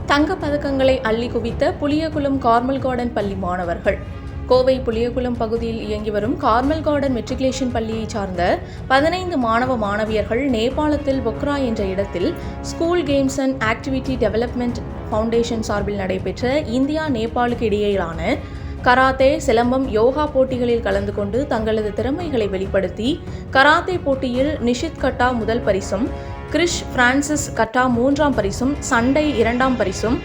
தங்கப் பதக்கங்களை அள்ளி குவித்த புளியகுளம் கார்மல் கார்டன் பள்ளி மாணவர்கள். கோவை புளியகுளம் பகுதியில் இயங்கி வரும் கார்மல் கார்டன் மெட்ரிகுலேஷன் பள்ளியைச் சார்ந்த 15 மாணவ மாணவியர்கள் நேபாளத்தில் பொக்ரா என்ற இடத்தில் school games and activity development foundation சார்பில் நடைபெற்ற இந்தியா நேபாளுக்கு இடையேயான கராத்தே, சிலம்பம், யோகா போட்டிகளில் கலந்து கொண்டு தங்களது திறமைகளை வெளிப்படுத்தி கராத்தே போட்டியில் நிஷித் கட்டா முதல் பரிசும், கிரிஷ் பிரான்சிஸ் கட்டா 3ஆம் பரிசும், சண்டை 2ஆம் பரிசும்,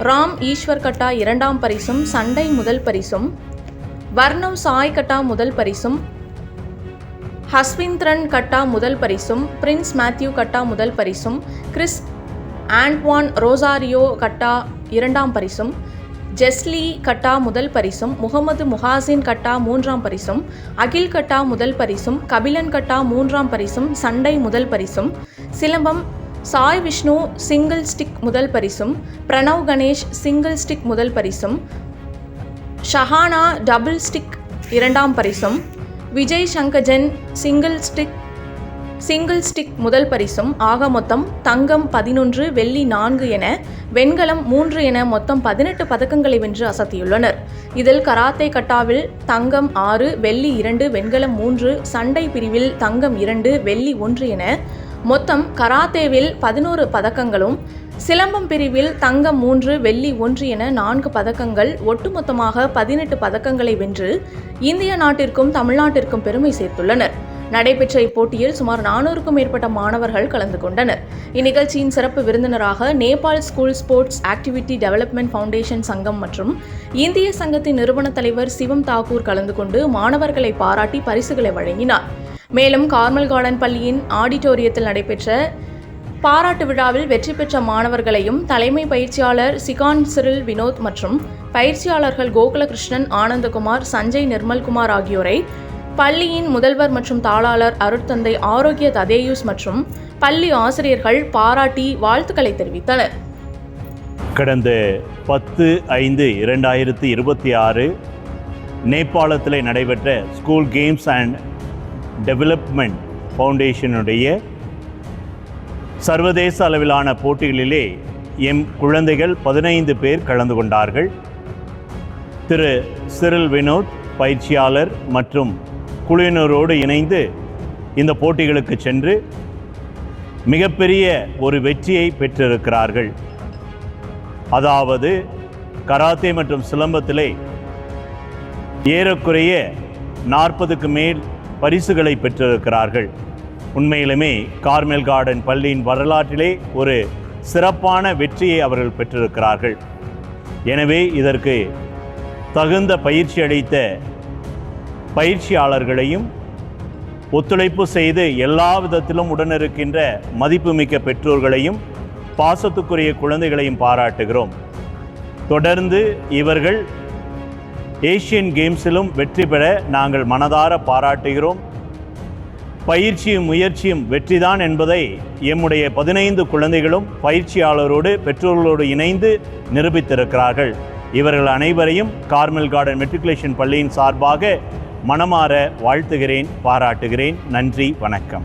ராம் ஈஸ்வர் கட்டா 2ஆம் பரிசும், சண்டை முதல் பரிசும், வர்ணவ் சாய் கட்டா முதல் பரிசும், ஹஸ்விந்த்ரன் கட்டா முதல் பரிசும், பிரின்ஸ் மேத்யூ கட்டா முதல் பரிசும், கிறிஸ் ஆண்ட்வான் ரோசாரியோ கட்டா 2ஆம் பரிசும், ஜெஸ்லி கட்டா முதல் பரிசும், முகமது முஹாசின் கட்டா 3ஆம் பரிசும், அகில் கட்டா முதல் பரிசும், கபிலன் கட்டா 3ஆம் பரிசும், சண்டை முதல் பரிசும், சிலம்பம் சாய் விஷ்ணு சிங்கிள் ஸ்டிக் முதல் பரிசும், பிரணவ் கணேஷ் சிங்கிள் ஸ்டிக் முதல் பரிசும், ஷஹானா டபுள் ஸ்டிக் 2ஆம் பரிசும், விஜய் சங்கஜன் சிங்கிள் ஸ்டிக் முதல் பரிசும் ஆக மொத்தம் தங்கம் 11, வெள்ளி 4 என வெண்கலம் 3 என மொத்தம் 18 பதக்கங்களை வென்று அசத்தியுள்ளனர். இதில் கராத்தே கட்டாவில் தங்கம் 6, வெள்ளி 2, வெண்கலம் 3, சண்டை பிரிவில் தங்கம் 2, வெள்ளி 1 என மொத்தம் கராத்தேவில் 11 பதக்கங்களும், சிலம்பம் பிரிவில் தங்கம் 3, வெள்ளி 1 என 4 பதக்கங்கள், ஒட்டுமொத்தமாக 18 பதக்கங்களை வென்று இந்திய நாட்டிற்கும் தமிழ்நாட்டிற்கும் பெருமை சேர்த்துள்ளனர். நடைபெற்ற இப்போட்டியில் சுமார் 400க்கும் மேற்பட்ட மாணவர்கள் கலந்து கொண்டனர். இந்நிகழ்ச்சியின் சிறப்பு விருந்தினராக Nepal school sports activity development foundation சங்கம் மற்றும் இந்திய சங்கத்தின் நிறுவன தலைவர் சிவம் தாக்கூர் கலந்து கொண்டு மாணவர்களை பாராட்டி பரிசுகளை வழங்கினார். மேலும் கார்மல் கார்டன் பள்ளியின் ஆடிட்டோரியத்தில் நடைபெற்ற பாராட்டு விழாவில் வெற்றி பெற்ற மாணவர்களையும் தலைமை பயிற்சியாளர் சிகான் சிரில் வினோத் மற்றும் பயிற்சியாளர்கள் கோகுலகிருஷ்ணன், ஆனந்தகுமார், சஞ்சய் நிர்மல்குமார் ஆகியோரை பள்ளியின் முதல்வர் மற்றும் தாளாளர் அருட்தந்தை ஆரோக்கிய ததேயூஸ் மற்றும் பள்ளி ஆசிரியர்கள் பாராட்டி வாழ்த்துக்களை தெரிவித்தனர். கடந்த 10/5/2026 நேபாளத்தில் நடைபெற்ற ஸ்கூல் கேம்ஸ் அண்ட் டெவலப்மெண்ட் ஃபவுண்டேஷனுடைய சர்வதேச அளவிலான போட்டிகளிலே எம் குழந்தைகள் 15 பேர் கலந்து கொண்டார்கள். திரு சிரில் வினோத் பயிற்சியாளர் மற்றும் குழுவினரோடு இணைந்து இந்த போட்டிகளுக்கு சென்று மிகப்பெரிய ஒரு வெற்றியை பெற்றிருக்கிறார்கள். அதாவது கராத்தே மற்றும் சிலம்பத்திலே ஏறக்குறைய 40க்கு மேல் பரிசுகளை பெற்றிருக்கிறார்கள். உண்மையிலுமே கார்மல் கார்டன் பள்ளியின் வரலாற்றிலே ஒரு சிறப்பான வெற்றியை அவர்கள் பெற்றிருக்கிறார்கள். எனவே இதற்கு தகுந்த பயிற்சி அளித்த பயிற்சியாளர்களையும் ஒத்துழைப்பு செய்து எல்லா விதத்திலும் உடனிருக்கின்ற மதிப்புமிக்க பெற்றோர்களையும் பாசத்துக்குரிய குழந்தைகளையும் பாராட்டுகிறோம். தொடர்ந்து இவர்கள் ஏசியன் கேம்ஸிலும் வெற்றி பெற நாங்கள் மனதார பாராட்டுகிறோம். பயிற்சியும் முயற்சியும் வெற்றிதான் என்பதை எம்முடைய 15 குழந்தைகளும் பயிற்சியாளரோடு பெற்றோர்களோடு இணைந்து நிரூபித்திருக்கிறார்கள். இவர்கள் அனைவரையும் கார்மல் கார்டன் மெட்ரிகுலேஷன் பள்ளியின் சார்பாக மனமாற வாழ்த்துகிறேன், பாராட்டுகிறேன். நன்றி, வணக்கம்.